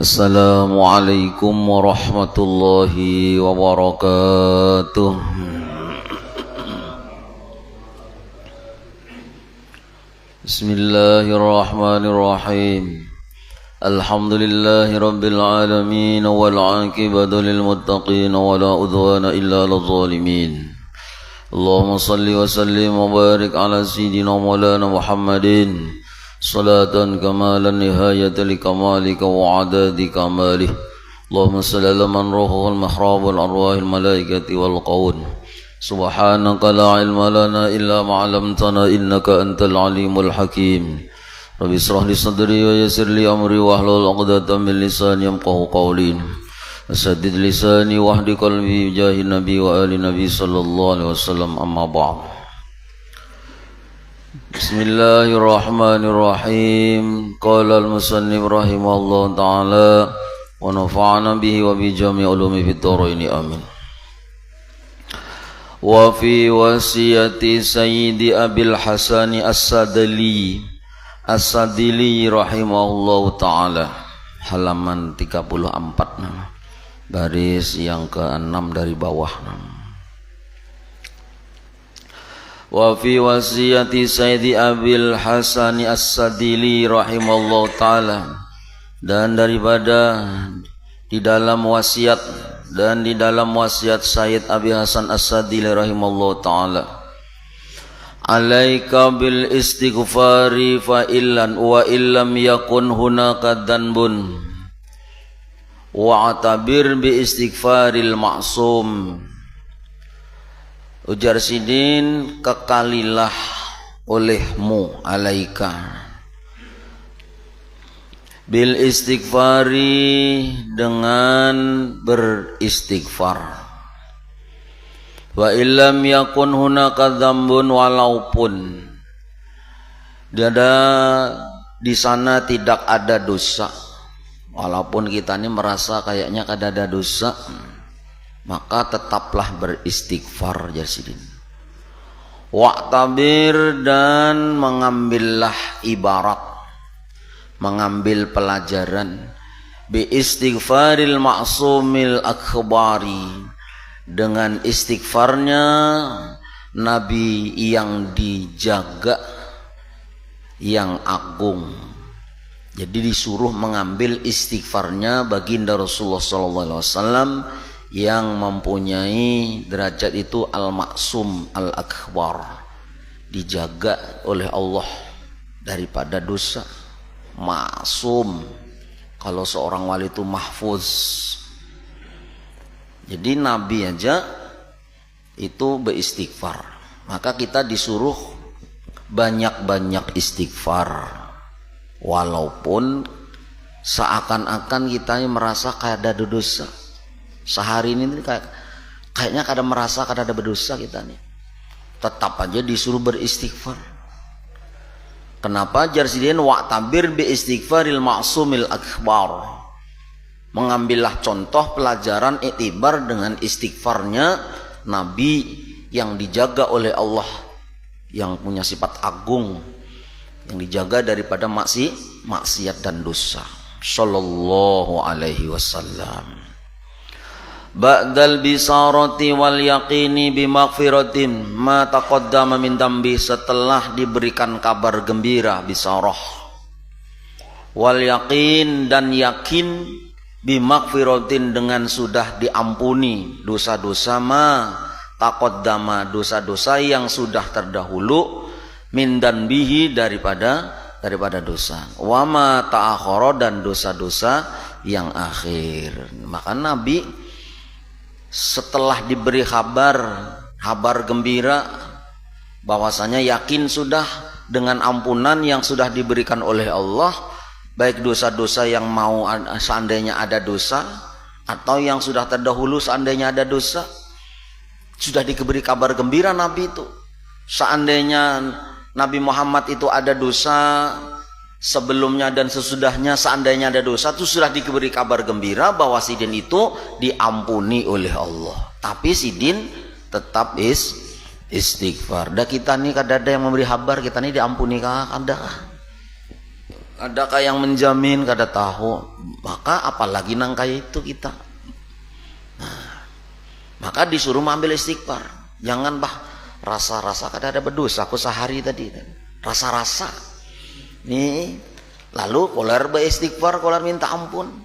Assalamualaikum warahmatullahi wabarakatuh. Bismillahirrahmanirrahim. Alhamdulillahi rabbil alamin wal aqibatu lil muttaqin wa la udwana illa lil zalimin. Allahumma salli wa sallim wa barik ala sayyidina maulana Muhammadin salatan kamalan nihayata li kamalika wa adadi kamalih. Allahumma salli ala man ruhul mihrab wal arwahil malaikati wal qawun. Subhanaka la ilma lana illa ma 'allamtana innaka antal alimul hakim. Rabbi israh li sadri wa yassir li amri wahlul 'uqdatam min lisani yafqahu qawli. Asaddid lisani wahdi qalbi jahi nabi wa ali nabi sallallahu alaihi wasallam, amma ba'd. Bismillahirrahmanirrahim. Qala al-musannif rahimahullah ta'ala wa nafa'ana bihi wa bi jami' ulumi fid dharain, amin. Wa fi wasiyati sayyidi Abil Hasani As-Sadili rahimahullah ta'ala, halaman 34 nama. Baris yang ke-6 dari bawah nama. Wa fi wasiyati Sayyidi Abil Hasani As-Sadili rahimahullah ta'ala, dan daripada di dalam wasiat Sayyid Abi Hasan As-Sadili rahimahullah ta'ala, alaika bil istighfari fa illan wa illam yakun hunaka dhanbun wa'tabir bi istighfaril ma'sum. Ujar Sidin, kekalilah olehmu, alaika bil istighfari, dengan beristighfar, wa illam yakun hunaka dzambun, walaupun di sana tidak ada dosa. Walaupun kita ini merasa kayaknya ada dosa, maka tetaplah beristighfar, Jasidin. Wa'tabir, dan mengambillah ibarat, mengambil pelajaran, bi istighfaril ma'sumil akhbari, dengan istighfarnya Nabi yang dijaga, yang agung. Jadi disuruh mengambil istighfarnya baginda Rasulullah SAW yang mempunyai derajat itu al-maksum al-akbar, dijaga oleh Allah daripada dosa. Maksum, kalau seorang wali itu mahfuz. Jadi Nabi aja itu beristighfar, maka kita disuruh banyak-banyak istighfar. Walaupun seakan-akan kita merasa kayak ada dosa. Sehari ini kayaknya kada merasa kada ada berdosa kita nih, tetap aja disuruh beristighfar. Kenapa? Jarsidin wa'tabir bi istighfaril ma'sumil akbar, mengambillah contoh pelajaran iktibar dengan istighfarnya Nabi yang dijaga oleh Allah, yang punya sifat agung, yang dijaga daripada maksiat dan dosa, sallallahu alaihi wasallam. Ba'dal bisarati wal yaqini bimaghfiratin ma taqaddama min dambi, setelah diberikan kabar gembira, bisarah, wal yaqin, dan yakin, bimaghfiratin, dengan sudah diampuni dosa-dosa, ma taqaddama, dosa-dosa yang sudah terdahulu, min danbihi, daripada dosa, wa ma ta'akhara, dan dosa-dosa yang akhir. Maka Nabi setelah diberi kabar gembira bahwasanya yakin sudah dengan ampunan yang sudah diberikan oleh Allah, baik dosa-dosa yang mau seandainya ada dosa, atau yang sudah terdahulu seandainya ada dosa, sudah diberi kabar gembira Nabi itu. Seandainya Nabi Muhammad itu ada dosa sebelumnya dan sesudahnya, seandainya ada dosa, itu sudah diberi kabar gembira bahwa Sidin itu diampuni oleh Allah. Tapi Sidin tetap istighfar. Dan kita nih kada ada yang memberi kabar kita nih diampuni kah? Ada. Adakah yang menjamin kada tahu? Maka apalagi nang kayak itu kita. Nah, maka disuruh ambil istighfar. Jangan rasa-rasa kada ada berdosa aku sehari tadi. Rasa-rasa. Nih, lalu kolar beristighfar, kolar minta ampun.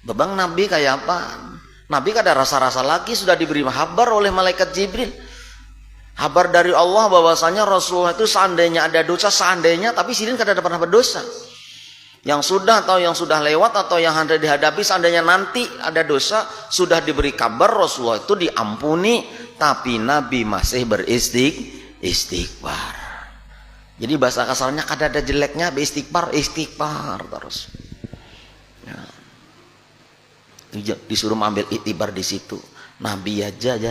Bebang Nabi kayak apa? Nabi kada rasa-rasa lagi, sudah diberi kabar oleh malaikat Jibril. Kabar dari Allah bahwasanya Rasulullah itu seandainya ada dosa, seandainya, tapi sidin kada pernah berdosa. Yang sudah atau yang sudah lewat atau yang ada dihadapi, seandainya nanti ada dosa, sudah diberi kabar Rasulullah itu diampuni, tapi Nabi masih beristighfar. Jadi bahasa kasarnya kada ada jeleknya, istighfar terus. Ya. Disuruh ambil iktibar di situ. Nabi aja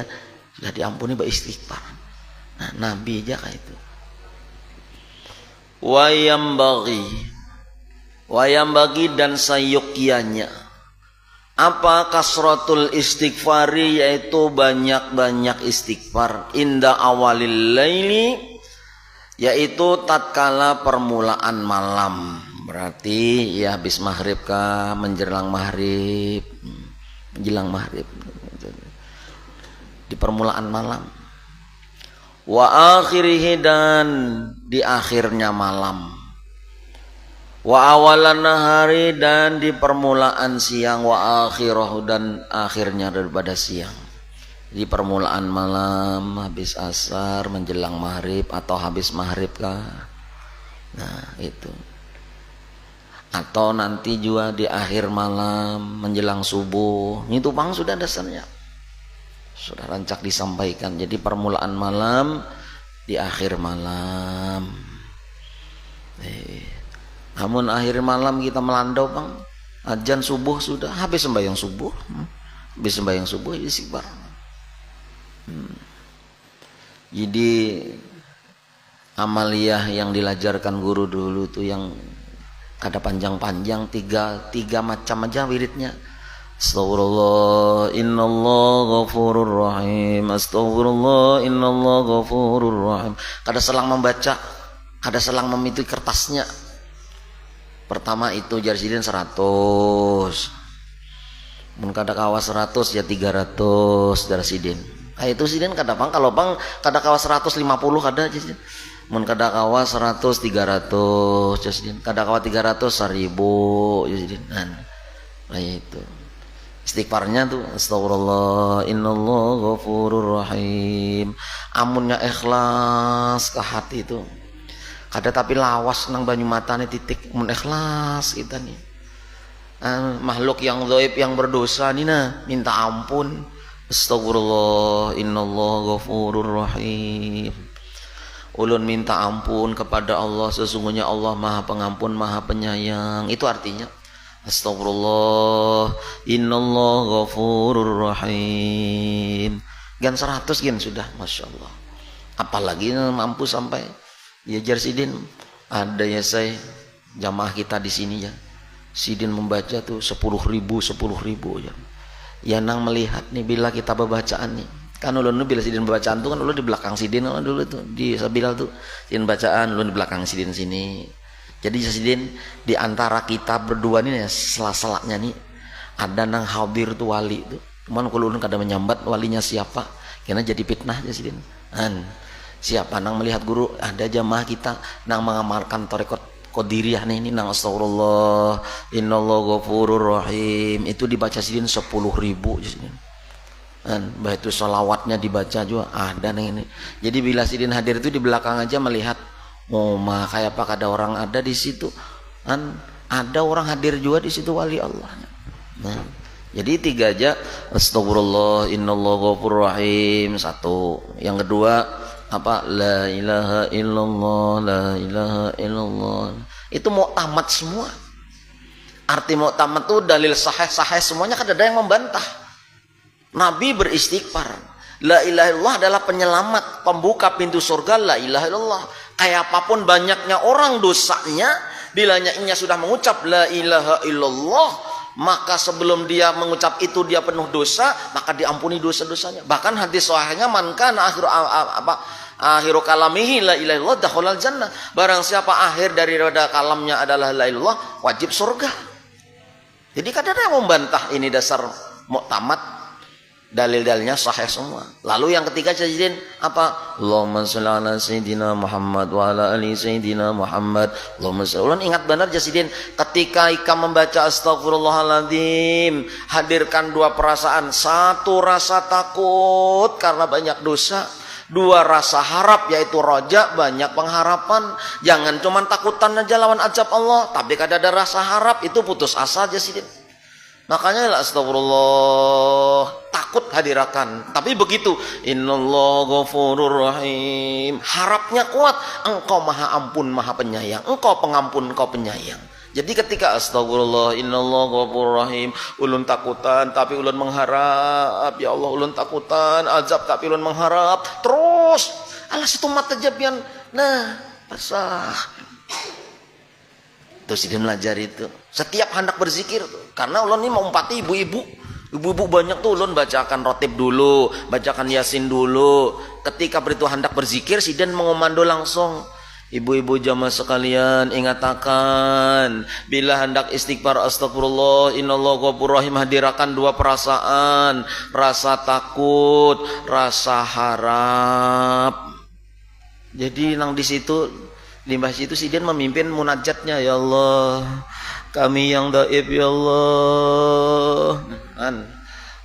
sudah diampuni beristighfar. Nah, Nabi aja kayak itu. Wayam bagi dan sayukianya apa kasratul istighfari, yaitu banyak-banyak istighfar inda awalil laili, yaitu tatkala permulaan malam. Berarti ya habis maghrib kah, menjelang maghrib di permulaan malam. Wa akhirihi, dan di akhirnya malam. Wa awalan nahari, dan di permulaan siang. Wa akhirahu, dan akhirnya daripada siang. Di permulaan malam, habis asar, menjelang maghrib, atau habis maghrib kah. Nah itu. Atau nanti juga di akhir malam, menjelang subuh. Itu bang sudah dasarnya, sudah rancak disampaikan. Jadi permulaan malam, di akhir malam. Namun akhir malam kita melandau bang, azan subuh sudah, habis sembahyang subuh, istighfar. Jadi amaliyah yang dilajarkan guru dulu tuh yang kada panjang-panjang, tiga macam aja wiridnya. Astagfirullah innallah ghafurur rahim, astagfirullah innallah ghafurur rahim. Kada selang membaca, kada selang memituhi kertasnya. Pertama itu jarsidin 100, mun kada kawas 100 ya 300 jarsidin. Itu sidin kada pang, kalau pang kada kawas 150 kada jarsidin. Mun kada kawas 100 300 jarsidin, kada kawas 300 1000 jarsidin. Nah itu istighfarnya tuh astagfirullah innallah ghafurur rahim. Amunnya ikhlas ke hati itu. Kada tapi lawas nang banyu matane titik, mun ikhlas kita nih. Makhluk yang dhaif yang berdosa nih nah, minta ampun. Astagfirullah innallah ghafurur rahim. Ulun minta ampun kepada Allah, sesungguhnya Allah Maha Pengampun, Maha Penyayang. Itu artinya astagfirullah innallah ghafurur rahim. Gan 100 gen sudah, masya Allah. Apalagi mampu sampai ya jarsidin. Ada ya saya jamaah kita di sini ya, sidin membaca tuh 10.000 ya. Ya nang melihat nih bila kita bacaan nih, kan ulun bila sidin bacaan tuh kan ulun di belakang sidin kan dulu tuh di Sabilal tuh sidin bacaan, ulun di belakang sidin sini. Jadi sidin di antara kita berdua nih ya, sela-selanya nih ada nang hadir tuh wali tuh. Cuman kalau ulun kada menyambat walinya siapa, karena jadi fitnah aja sidin. Siapa nang melihat guru, ada jamaah kita nang mengamalkan tarekat Qadiriyah nih, ini nang astagfirullah innallah ghafurur rahim, itu dibaca sidin 10.000 sidin. Bah itu sholawatnya dibaca juga ada nang ini. Jadi bila sidin hadir itu di belakang aja melihat, oh mah kayak apa ada orang ada di situ. Ada orang hadir juga di situ wali Allah. Nah, jadi 3 aja astagfirullah innallah ghafurur rahim 1. Yang kedua apa? La ilaha illallah, la ilaha illallah. Itu mau tamat semua. Arti mau tamat tuh dalil sahih semuanya, kan ada yang membantah. Nabi beristighfar. La ilaha illallah adalah penyelamat, pembuka pintu surga. La ilaha illallah. Kayak apapun banyaknya orang dosanya, bilanya ia sudah mengucap la ilaha illallah, maka sebelum dia mengucap itu dia penuh dosa, maka diampuni dosa-dosanya. Bahkan hadis sahihnya man kana akhiru akhiru kalamihi la ilaha illallah dakhalal jannah. Barang siapa akhir daripada kalamnya adalah la ilaha illallah, wajib surga. Jadi kadang ada yang membantah ini dasar muktamad. Dalil-dalilnya sahih semua. Lalu yang ketiga jadiin apa? Allahumma shalli ala sayyidina Muhammad wa ala ali sayyidina Muhammad. Allahumma shalli. Ingat benar jadiin ketika ika membaca astagfirullahaladzim, hadirkan dua perasaan. Satu rasa takut karena banyak dosa. Dua rasa harap yaitu roja, banyak pengharapan. Jangan cuma takutan aja lawan azab Allah, tapi kada ada rasa harap itu putus asa jadiin. Makanya astagfirullah, takut hadirakan. Tapi begitu, innallaha ghafurur rahim. Harapnya kuat, engkau maha ampun, maha penyayang. Engkau pengampun, engkau penyayang. Jadi ketika astagfirullah, innallaha ghafurur rahim, ulun takutan tapi ulun mengharap. Ya Allah, ulun takutan azab tapi ulun mengharap. Terus alah situ mata jabian. Nah, pasah. Terus dia belajar itu setiap hendak berzikir tuh. Karena ulun ini mau umpati ibu-ibu banyak tuh, ulun bacakan rotib dulu, bacakan yasin dulu. Ketika beritu hendak berzikir sidan mengomando langsung, ibu-ibu jamaah sekalian ingatakan bila hendak istighfar astagfirullah innallaha ghafurur rahim, hadirakan dua perasaan, rasa takut, rasa harap. Jadi nang di situ limbah situ sidan memimpin munajatnya, ya Allah kami yang dhaif ya Allah,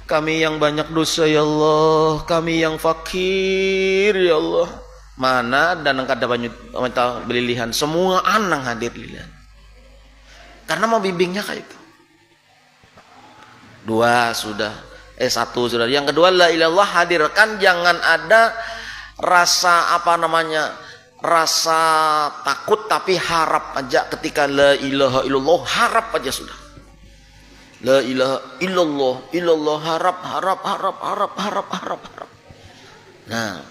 kami yang banyak dosa ya Allah, kami yang fakir ya Allah. Mana dan kada banyak minta belilihan, semua anang hadir lilihan. Karena mau bimbingnya kayak itu. Satu sudah. Yang kedua la ilaha illallah, hadirkan jangan ada rasa rasa takut tapi harap aja. Ketika la ilaha illallah harap aja sudah. La ilaha illallah harap. Nah,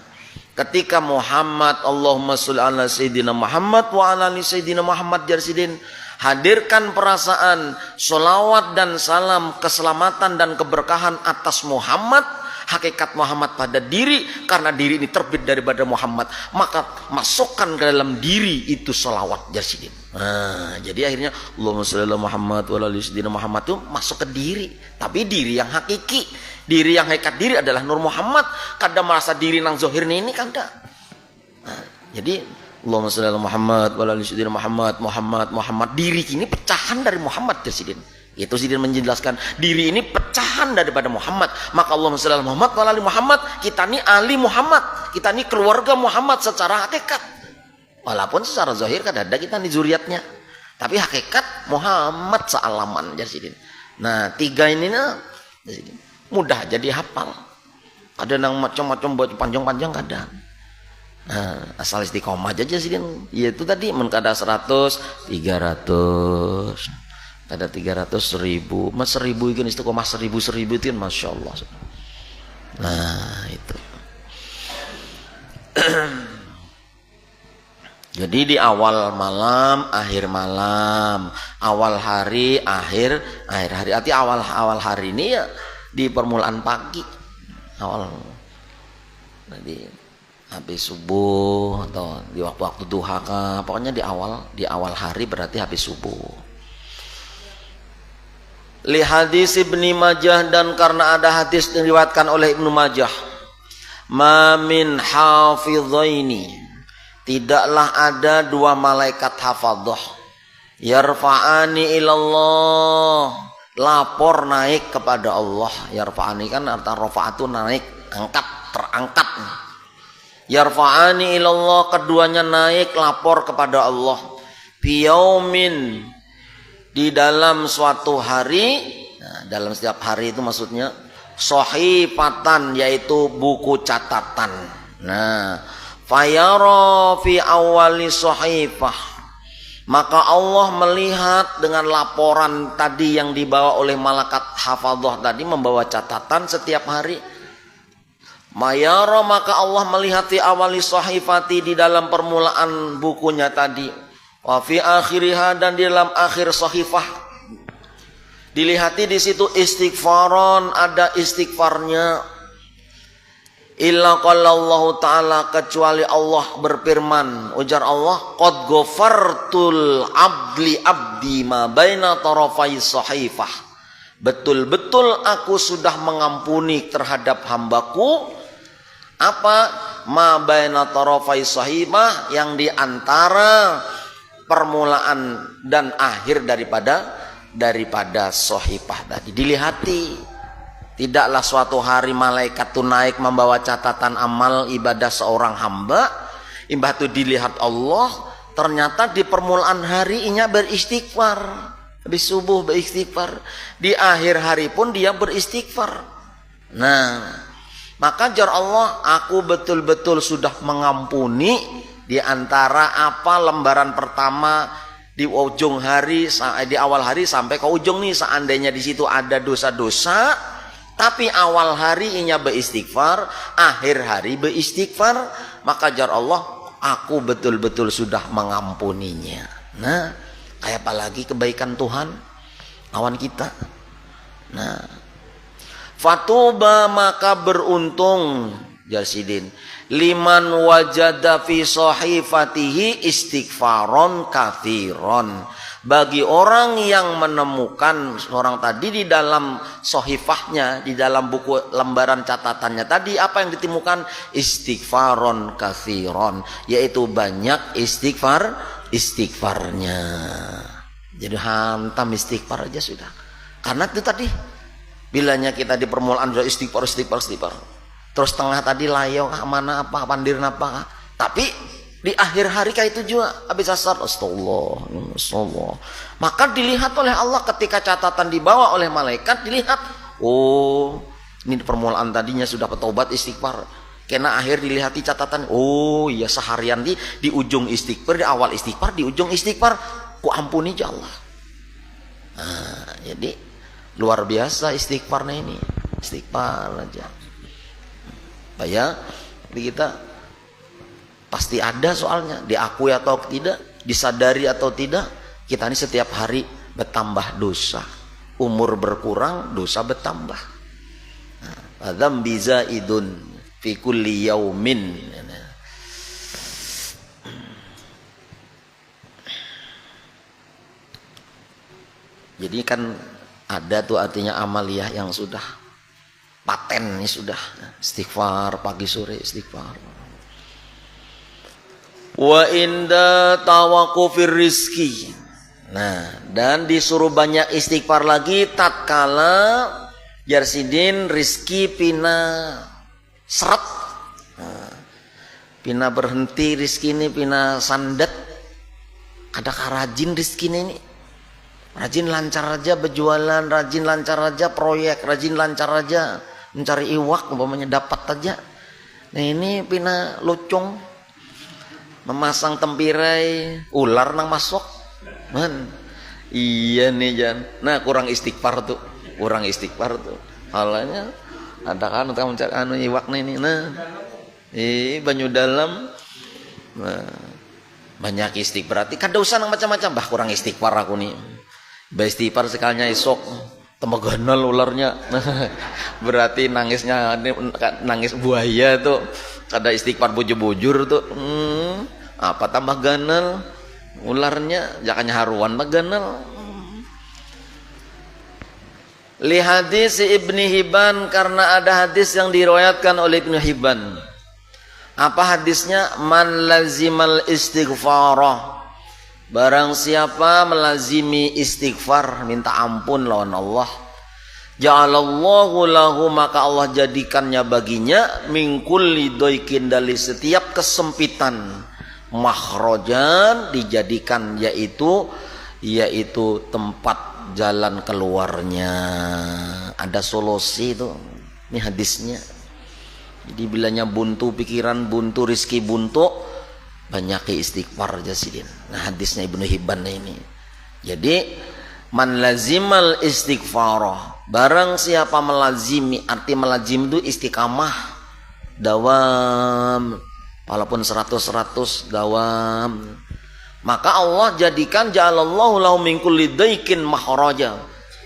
ketika Muhammad Allahumma sholli ala sayyidina Muhammad wa ala ali sayyidina Muhammad jarsidin, hadirkan perasaan sholawat dan salam keselamatan dan keberkahan atas Muhammad, hakikat Muhammad pada diri, karena diri ini terbit daripada Muhammad, maka masukkan ke dalam diri itu sholawat jarsidin. Nah, jadi akhirnya Allahumma sholli ala Muhammad wa ala ali sayyidina Muhammad itu masuk ke diri, tapi diri yang hakiki, diri yang hakikat diri adalah Nur Muhammad. Kada merasa diri nang zohir ini kada. Nah, jadi Allahumma sholli ala Muhammad wa ala ali sayyidina Muhammad, diri ini pecahan dari Muhammad jarsidin. Itu Sidin menjelaskan diri ini pecahan daripada Muhammad. Maka Allahumma sholli ala Muhammad wa ala ali Muhammad, kita ini ahli Muhammad, kita ini keluarga Muhammad secara hakikat. Walaupun secara zahir kan ada kita ini zuriatnya, tapi hakikat Muhammad sealaman Sidin. Nah, tiga ini mudah jadi hafal. Ada yang macam-macam buat panjang-panjang kadang. Nah, asal istiqomah aja Sidin. Yaitu tadi menkada 100, 300. Ada 300.000, mas 1.000 itu istiqomah 1.000 itu kan masya Allah. Nah itu. Jadi di awal malam, akhir malam, awal hari, akhir hari. Arti awal hari ini ya di permulaan pagi, awal. Jadi habis subuh atau di waktu duha, pokoknya di awal hari berarti habis subuh. Li hadis Ibnu Majah, dan karena ada hadis diriwayatkan oleh Ibnu Majah, ma min hafidhaini, tidaklah ada dua malaikat hafadhah, yarfa'ani ilallah, lapor naik kepada Allah. Yarfa'ani kan artinya rafa'atu naik, angkat, terangkat. Yarfa'ani ilallah, keduanya naik lapor kepada Allah. Biyaumin, di dalam suatu hari. Nah, dalam setiap hari itu maksudnya sohifatan, yaitu buku catatan. Nah, fayara fi awali sohifah, maka Allah melihat dengan laporan tadi yang dibawa oleh malaikat hafadhah tadi, membawa catatan setiap hari. Mayara, maka Allah melihat fi awali sohifati, di dalam permulaan bukunya tadi. Wa fi akhiriha, dan di dalam akhir sahifah dilihati di situ istighfaron, ada istighfarnya. Illa qala Allah Ta'ala, kecuali Allah berfirman, ujar Allah, qad ghafartul abdi ma baina tarafai sahifah. Betul-betul aku sudah mengampuni terhadap hambaku apa? Ma baina tarafai sahifah, yang di antara permulaan dan akhir daripada sahifah tadi. Dilihati. Tidaklah suatu hari malaikat itu naik membawa catatan amal ibadah seorang hamba. Imbah itu dilihat Allah, ternyata di permulaan hari inya beristighfar. Habis subuh beristighfar. Di akhir hari pun dia beristighfar. Nah, maka jar Allah, aku betul-betul sudah mengampuni di antara apa lembaran pertama di ujung hari, di awal hari sampai ke ujung nih. Seandainya di situ ada dosa-dosa, tapi awal hari inya beristighfar, akhir hari beristighfar, maka jar Allah, aku betul-betul sudah mengampuninya. Nah, kayak apalagi kebaikan Tuhan lawan kita. Nah, fatuba, maka beruntung Jasidin liman wajada fi sahifatihi istighfaron kathiron, bagi orang yang menemukan seorang tadi di dalam sohifahnya, di dalam buku lembaran catatannya tadi, apa yang ditemukan? Istighfaron kathiron, yaitu banyak istighfarnya. Jadi hantam istighfar aja sudah. Karena itu tadi, bilanya kita di permulaan sudah istighfar. Terus tengah tadi layo mana apa, pandir apa. Tapi di akhir hari kayak itu juga habis asar astagfirullah. Maka dilihat oleh Allah ketika catatan dibawa oleh malaikat, dilihat, oh ini di permulaan tadinya sudah bertobat istighfar. Kena akhir dilihati catatan, oh iya seharian di ujung istighfar, di awal istighfar, di ujung istighfar, ku ampuni aja Allah. Nah, jadi luar biasa istighfarnya ini, istighfar aja. Ya, di kita pasti ada soalnya, diakui atau tidak, disadari atau tidak, kita ini setiap hari bertambah dosa. Umur berkurang, dosa bertambah. Dzambi zaidun fi kulli yaumin. Jadi kan ada tuh artinya amaliyah yang sudah paten, ini sudah istighfar pagi sore istighfar. Wa inda tawaqufir rizki. Nah, dan disuruh banyak istighfar lagi tatkala Jarsidin rizki pina seret. Nah, pina berhenti rizki ini, pina sandet. Kadang rajin rizki ini. Rajin lancar aja berjualan, rajin lancar aja proyek, rajin lancar aja mencari iwak, umpamanya dapat aja. Nah ini pina lucung, memasang tempirai, ular nang masuk, man. Iya nih Jan. Nah kurang istighfar tuh. Halanya ada kan untuk mencari iwak nih ini. Nah, banyu dalam. Nah, banyak istighfar. Berarti kada usah nang macam-macam. Bah kurang istighfar aku nih. Istighfar sekalinya esok temeganal ularnya. Berarti nangisnya nangis buaya tuh. Kada istighfar bujur-bujur tuh. Apa tambah ganal ularnya, jangan haruan ganal. Li hadis Ibni Hibban, karena ada hadis yang diriwayatkan oleh Ibnu Hibban. Apa hadisnya? Man lazimal istighfarah, barang siapa melazimi istighfar, minta ampun lawan Allah, ja'alallahu lahu, maka Allah jadikannya baginya min kulli doikin, dari setiap kesempitan, makhrajan, dijadikan yaitu tempat jalan keluarnya, ada solusi itu. Ini hadisnya. Jadi bilanya buntu pikiran, buntu rizki, buntu, banyak istighfar Jasidin. Nah hadisnya Ibnu Hibban ini. Jadi man lazimal istighfarah, barang siapa melazimi, arti melazim itu istiqamah, dawam, walaupun 100 dawam, maka Allah jadikan ja'alallahu lahu min kulli daikin makhraja,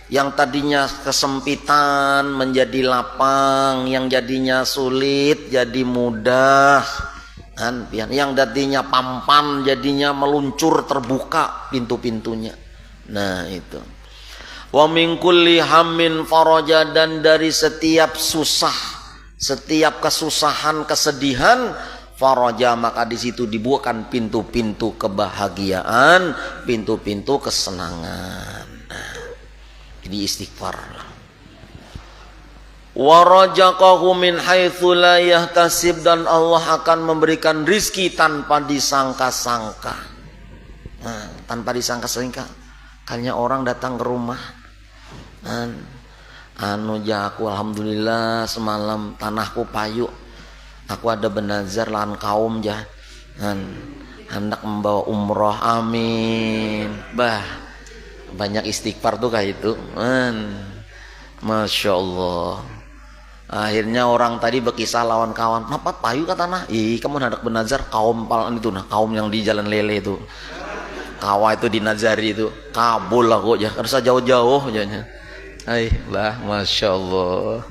Yang tadinya kesempitan menjadi lapang, yang jadinya sulit jadi mudah, kan? Yang tadinya pampan jadinya meluncur, terbuka pintu-pintunya. Nah itu. Wa min kulli hammin faraja, dan dari setiap susah, setiap kesusahan, kesedihan, faraja, maka di situ dibukakan pintu-pintu kebahagiaan, pintu-pintu kesenangan. Jadi istighfar. Wa razaqahu min haitsu la yahtasib, dan Allah akan memberikan rizki tanpa disangka-sangka. Nah, tanpa disangka-sangka. Kayaknya orang datang ke rumah. Aku alhamdulillah semalam tanahku payu. Aku ada benazar lahan kaum jah. Hendak membawa umroh, amin. Bah. Banyak istighfar tuh kayak itu, Masya Allah. Akhirnya orang tadi berkisah lawan kawan, kenapa payu ke tanah? Kamu hendak benazar kaum palan itu, nah kaum yang di Jalan Lele itu, kawa itu di Nazari itu, kabul lah kok ya, harus jauh-jauh jadinya. Lah, Masya Allah.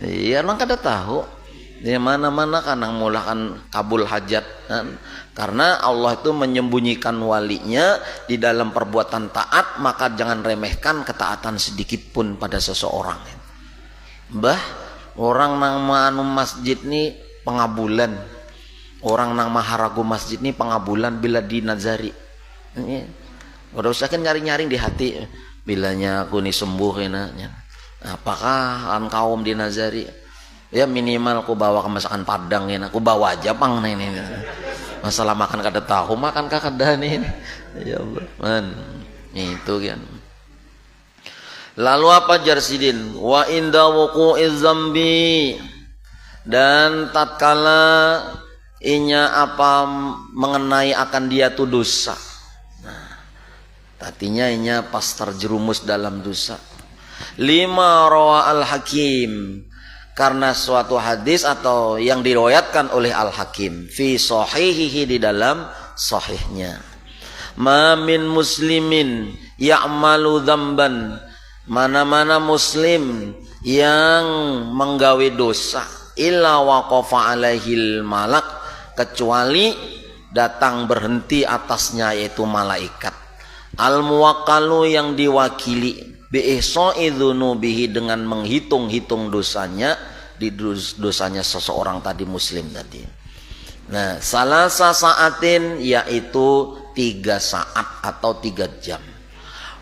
Iya, orang kada tahu. Di mana-mana kan yang mulakan kabul hajat, kan? Karena Allah itu menyembunyikan walinya di dalam perbuatan taat, maka jangan remehkan ketaatan sedikit pun pada seseorang. Bah, orang nang anu masjid ni pengabulan, orang nang maharagu masjid ni pengabulan bila di Nazari. Udah usah kan nyaring-nyaring di hati, bilanya aku ni sembuh ya. Apakah an kaum di Nazari? Ya minimal aku bawa ke masakan Padang ya, aku bawa aja pang ini. Masalah makan kada tahu, makan kada nih. Ya Allah, itu kan. Lalu apa Jarsidin? Wa inda wuqu'iz zambi, dan tatkala inya apa mengenai akan dia tuh dosa. Nah, tadinya inya pas terjerumus dalam dosa. Lima rawa al-Hakim, karena suatu hadis atau yang diriwayatkan oleh Al-Hakim fi sahihihi, di dalam sahihnya, ma min muslimin ya'malu dzamban, mana-mana muslim yang menggawe dosa, illa waqafa alaihil malak, kecuali datang berhenti atasnya yaitu malaikat, al muwakkalu, yang diwakili, bi'ihsa'i dzunubihi, dengan menghitung-hitung dosanya, di dosanya seseorang tadi muslim tadi. Nah, salasa saatin, yaitu 3 saat atau 3 jam.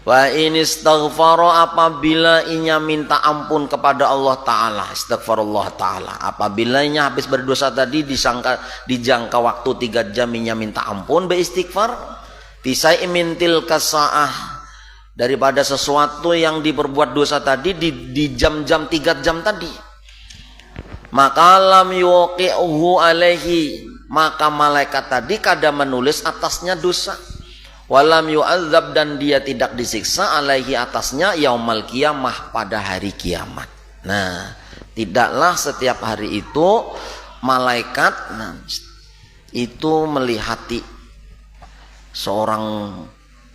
Wa in istaghfara, apabila inya minta ampun kepada Allah Ta'ala, istighfarullah Ta'ala, apabila inya habis berdosa tadi dijangka waktu 3 jam inya minta ampun beristighfar, tisai mintil kasaah, daripada sesuatu yang diperbuat dosa tadi di jam-jam 3 jam tadi, maka lam yuqi'uhu alaihi, maka malaikat tadi kada menulis atasnya dosa, walam yu'adzab, dan dia tidak disiksa alaihi atasnya, yaumal qiyamah, pada hari kiamat. Nah, tidaklah setiap hari itu malaikat itu melihati seorang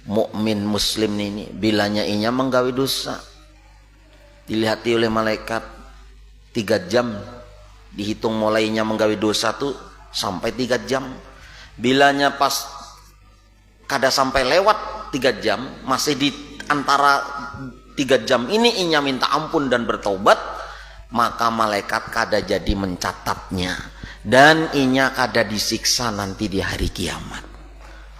mukmin muslim ini, bilanya inya menggawe dosa, dilihati oleh malaikat 3 jam, dihitung mulainya menggawe dosa tuh sampai 3 jam. Bilanya pas kada sampai lewat 3 jam, masih di antara 3 jam ini inya minta ampun dan bertaubat, maka malaikat kada jadi mencatatnya, dan inya kada disiksa nanti di hari kiamat.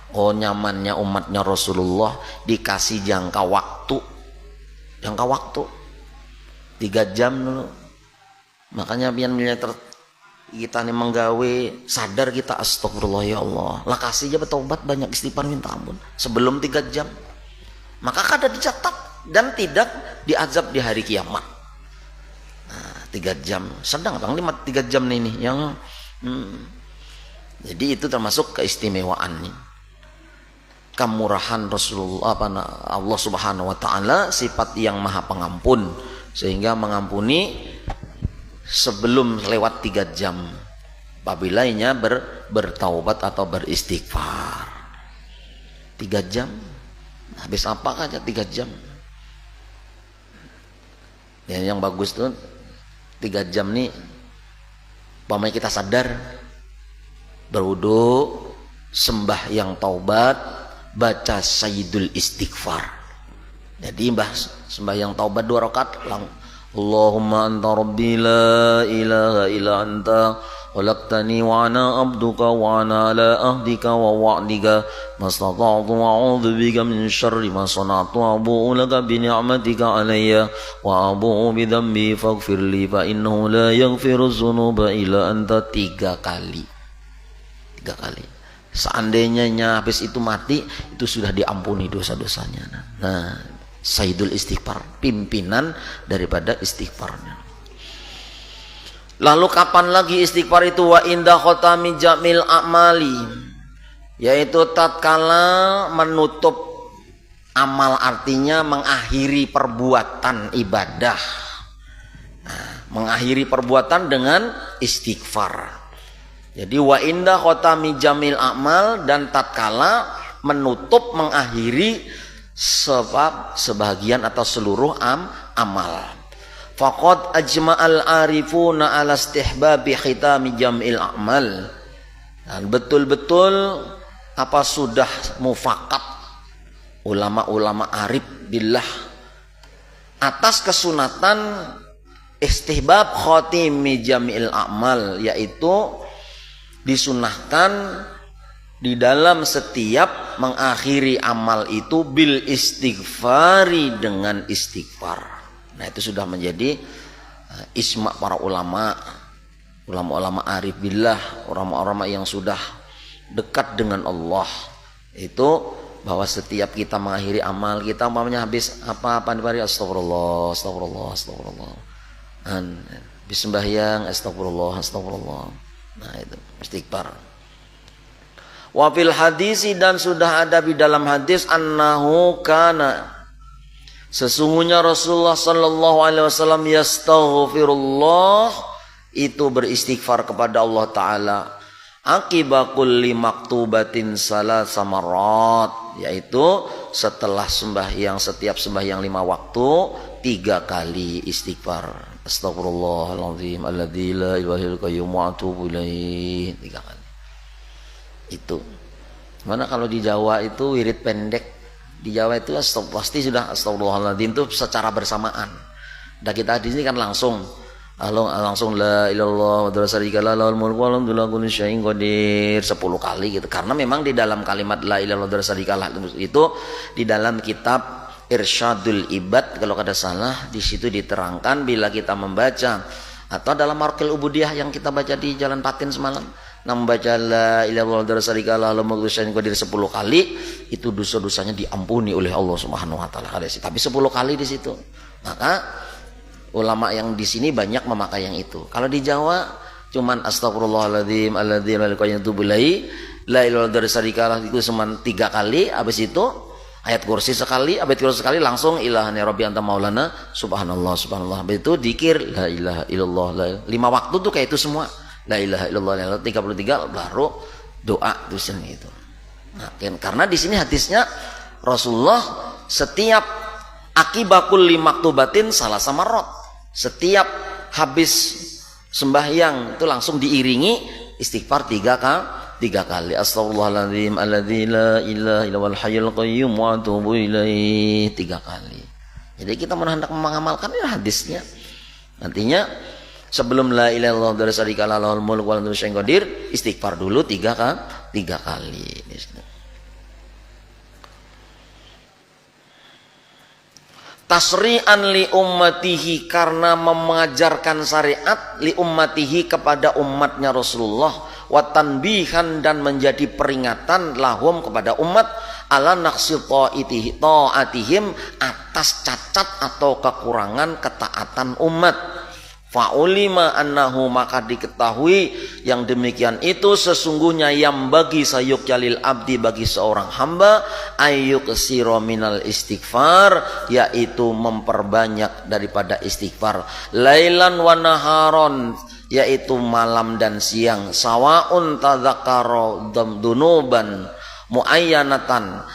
Oh, nyamannya umatnya Rasulullah dikasih jangka waktu 3 jam dulu. Makanya biar kita nih menggawe sadar kita, astagfirullah ya Allah, lah kasih aja bertobat, banyak istighfar, minta ampun sebelum 3 jam, maka kada dicatat dan tidak diazab di hari kiamat. Nah, 3 jam sedang bang 3 jam ini yang jadi itu termasuk keistimewaan nih, kemurahan Rasulullah, Allah Subhanahu wa taala, sifat yang maha pengampun, sehingga mengampuni sebelum lewat 3 jam apabila inya bertaubat atau beristighfar. 3 jam habis apa aja 3 jam. Ya, yang bagus tuh 3 jam nih, umpamanya kita sadar, berwudu, sembahyang taubat, baca Sayyidul Istighfar. Jadi sembahyang taubat 2 rakaat, Allahumma anta rabbi la ilaha illa anta khalaqtani wa ana abduka wa ana ala ahdika wa wa'dika mastata'tu wa a'udzu bika min syarri ma sana'tu abu'u laka bi ni'matika alayya wa abu'u bi dhanbi faghfir li fa innahu la yaghfiru dzunuba illa anta. 3 kali. Seandainya habis itu mati, itu sudah diampuni dosa-dosanya. Nah, Sayyidul Istighfar, pimpinan daripada istighfarnya. Lalu kapan lagi istighfar itu? Wa inda khotami jamil a'mali, yaitu tatkala menutup amal, artinya mengakhiri perbuatan ibadah. Nah, mengakhiri perbuatan dengan istighfar. Jadi wa inda khotami jamil a'mal, dan tatkala menutup, mengakhiri sebab sebagian atau seluruh amal. Faqad ajma'al arifuna ala istihbabi khitami jam'il a'mal. Dan betul-betul sudah mufakat ulama-ulama arif billah atas kesunatan istihbab khatimi jam'il a'mal, yaitu disunahkan di dalam setiap mengakhiri amal itu bil istighfari, dengan istighfar. Nah, itu sudah menjadi isma para ulama arif billah, ulama-ulama yang sudah dekat dengan Allah, itu bahwa setiap kita mengakhiri amal kita, umpamanya habis apa dibari astagfirullah, habis sembahyang astagfirullah. Nah, itu istighfar. Wa fil hadisi, dan sudah ada di dalam hadis, annahu kana, sesungguhnya Rasulullah sallallahu alaihi wasallam yastaghfirullah, itu beristighfar kepada Allah taala, akiba kulli maktubatin salasa marrat, yaitu setelah setiap sembahyang 5 waktu 3 kali istighfar. Astagfirullahaladzim alladzi la ilaha illa qayyum wa atubu ilaih, 3 kali. Itu mana kalau di Jawa itu wirid pendek, di Jawa itu pasti sudah astagfirullahaladzim itu secara bersamaan. Dan kita di sini kan langsung la ilallah wa dzarika lahul mulku wa alhamdulillah kulli syai'in qadir 10 kali gitu. Karena memang di dalam kalimat la ilallah wa dzarika itu di dalam kitab Irsyadul Ibad kalau kada salah, di situ diterangkan bila kita membaca, atau dalam Marqil Ubudiyah yang kita baca di Jalan Patin semalam, membaca la ilaha illallah lahul mulku wa syai'in qadir 10 kali, itu dosa-dosanya diampuni oleh Allah Subhanahu wa taala. Tapi 10 kali di situ. Maka ulama yang di sini banyak memakai yang itu. Kalau di Jawa cuman astagfirullahaladzim alladzi la ilaha illa huwa itu cuma 3 kali. Habis itu ayat kursi sekali, langsung ilahani rabbi anta maulana subhanallah. Habis itu dzikir la ilaha illallah 5 waktu tuh kayak itu semua. La ilaha illallah 33 baru doa tulisan itu. Nah, karena di sini hadisnya Rasulullah setiap akibakul limaktubatin salah samarot, setiap habis sembahyang itu langsung diiringi istighfar 3 kali. Astagfirullahaladzim alladzi la ilaha illa huwal hayyul qayyum wa atubu ilaih 3 kali. Jadi kita hendak mengamalkan ya hadisnya. Nantinya sebelum la ilaha illallah wa dzarika lahul mulku wa alhamdulillah syai'in qadir, istighfar dulu 3 kali. Tasri'an li ummatihi, karena mengajarkan syariat li ummatihi kepada umatnya Rasulullah, wa tanbihan, dan menjadi peringatan lahum kepada umat, ala naqsi ta'atihim, atas cacat atau kekurangan ketaatan umat. Fa'ulima annahu, maka diketahui yang demikian itu sesungguhnya yang bagi sayuk jalil abdi, bagi seorang hamba, ayyuk siro minal istighfar, yaitu memperbanyak daripada istighfar, lailan wa naharon, yaitu malam dan siang, sawaun tadzakaro dunuban muayyanatan,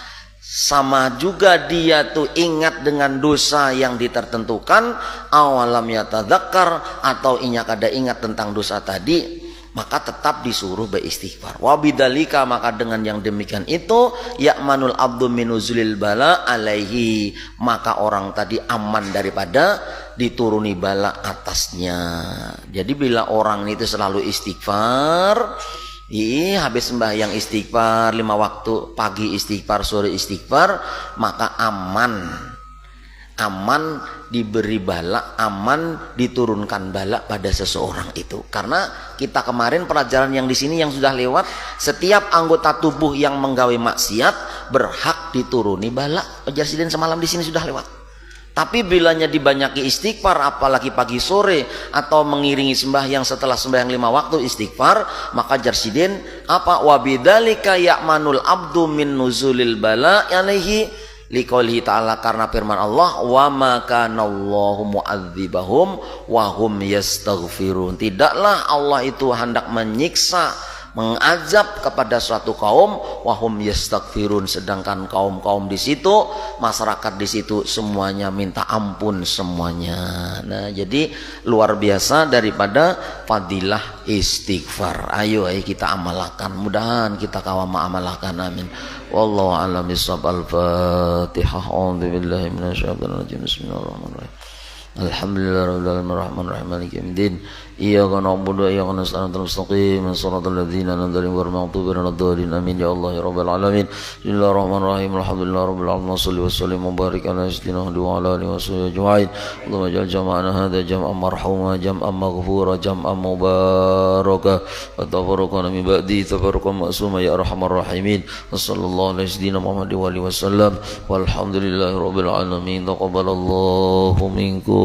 sama juga dia tuh ingat dengan dosa yang ditertentukan, awalam yatadzakkar, atau kada ingat tentang dosa tadi, maka tetap disuruh beristighfar. Wa bidzalika, maka dengan yang demikian itu, ya'manul abdu minuzulil bala alaihi, maka orang tadi aman daripada dituruni bala atasnya. Jadi bila orang itu selalu istighfar, habis sembahyang istighfar 5 waktu, pagi istighfar, sore istighfar, maka aman diberi bala, aman diturunkan bala pada seseorang itu. Karena kita kemarin pelajaran yang di sini yang sudah lewat, setiap anggota tubuh yang menggawe maksiat berhak dituruni bala. Pelajaran semalam di sini sudah lewat. Tapi bilanya dibanyaki istighfar, apalagi pagi sore atau mengiringi sembahyang setelah sembahyang 5 waktu istighfar, maka jarsidin apa? Wabidzalika ya'manul abdu min nuzulil bala alaihi, liqaulihi ta'ala, karena firman Allah, wa ma kana Allahu mu'adzibahum wa hum yastaghfirun. Tidaklah Allah itu hendak menyiksa, mengazab kepada suatu kaum, wahum yastaghfirun, sedangkan kaum-kaum di situ, masyarakat di situ semuanya minta ampun semuanya. Nah, jadi luar biasa daripada fadilah istighfar. Ayo kita amalkan, mudahan kita kawama amalkan, amin. Wallahu a'lam bishawab. Al-Fatihah. A'udzubillahi minasyaitonir rajim. Bismillahirrahmanirrahim. Alhamdulillahirabbil alamin arrahmanirrahim maliki yaumiddin. Iyyaka na'budu wa iyyaka nasta'in ihdinas siratal ladzina an'amta 'alaihim ghairil maghdubi 'alaihim waladdallin. Amin ya Allah ya rabbal alamin. Bismillahirrahmanirrahim. Alhamdulillahirabbil alamin. Shalli wa sallim wa barik ala sayyidina wa ala alihi wa sahbihi ajma'in. Allahumma ij'al jama'ana hadza jam'an marhuma, jam'an maghfura, jam'an mubaraka, wa tafarraqna min ba'di tafarruqan ma'suma ya arhamar rahimin. Wassallallahu ala sayyidina Muhammadin wa alihi wasallam. Walhamdulillahirabbil alamin. Taqabbalallahu minkum.